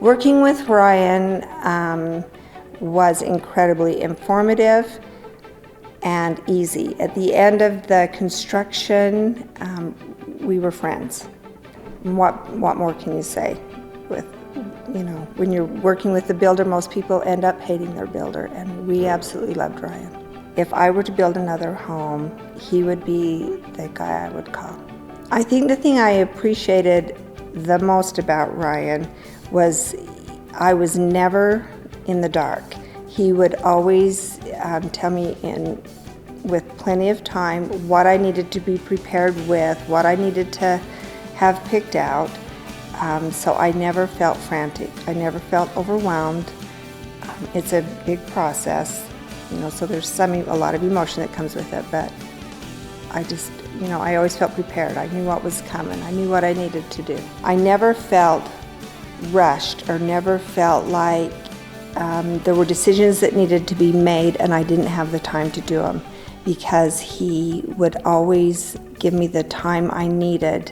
Working with Ryan was incredibly informative and easy. At the end of the construction, we were friends. What more can you say? When you're working with the builder, most people end up hating their builder, and we absolutely loved Ryan. If I were to build another home, he would be the guy I would call. I think the thing I appreciated the most about Ryan was I was never in the dark. He would always tell me with plenty of time what I needed to be prepared with, what I needed to have picked out. So I never felt frantic. I never felt overwhelmed. It's a big process, so there's a lot of emotion that comes with it, but I always felt prepared. I knew what was coming. I knew what I needed to do. I never felt rushed or never felt like there were decisions that needed to be made and I didn't have the time to do them, because he would always give me the time I needed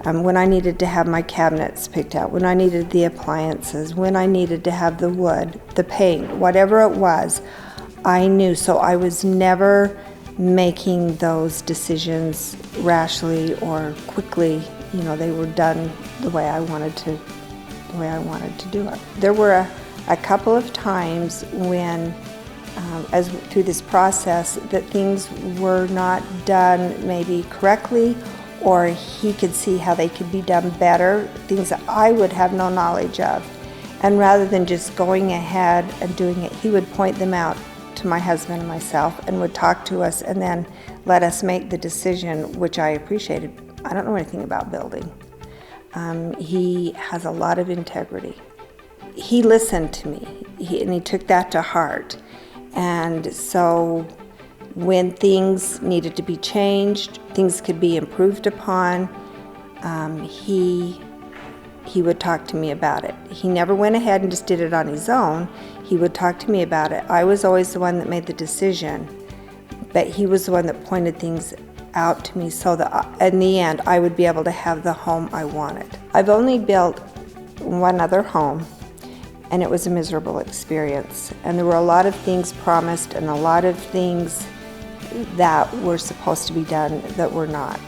when I needed to have my cabinets picked out, when I needed the appliances, when I needed to have the wood, the paint, whatever it was, I knew. So I was never making those decisions rashly or quickly. They were done the way I wanted to do it. There were a couple of times when, through this process, that things were not done maybe correctly, or he could see how they could be done better, things that I would have no knowledge of. And rather than just going ahead and doing it, he would point them out to my husband and myself and would talk to us and then let us make the decision, which I appreciated. I don't know anything about building. He has a lot of integrity. He listened to me, and he took that to heart. And so when things needed to be changed, things could be improved upon, he would talk to me about it. He never went ahead and just did it on his own. He would talk to me about it. I was always the one that made the decision, but he was the one that pointed things out to me so that in the end I would be able to have the home I wanted. I've only built one other home, and it was a miserable experience. And there were a lot of things promised and a lot of things that were supposed to be done that were not.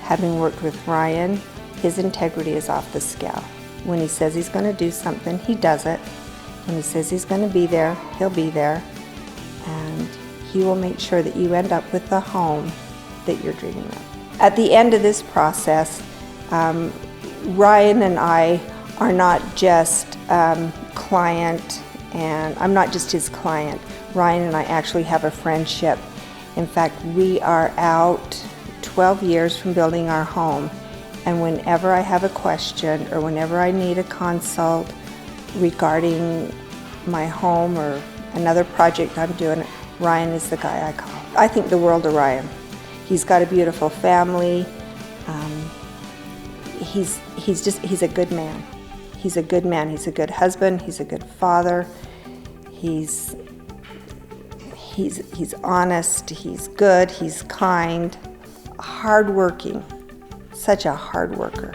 Having worked with Ryan, his integrity is off the scale. When he says he's going to do something, he does it. When he says he's going to be there, he'll be there. And he will make sure that you end up with the home that you're dreaming of. At the end of this process, Ryan and I are not just client, and I'm not just his client. Ryan and I actually have a friendship. In fact, we are out 12 years from building our home, and whenever I have a question or whenever I need a consult regarding my home or another project I'm doing, Ryan is the guy I call. I think the world of Ryan. He's got a beautiful family. He's a good man. He's a good man. He's a good husband. He's a good father. He's honest. He's good. He's kind. Hardworking. Such a hard worker.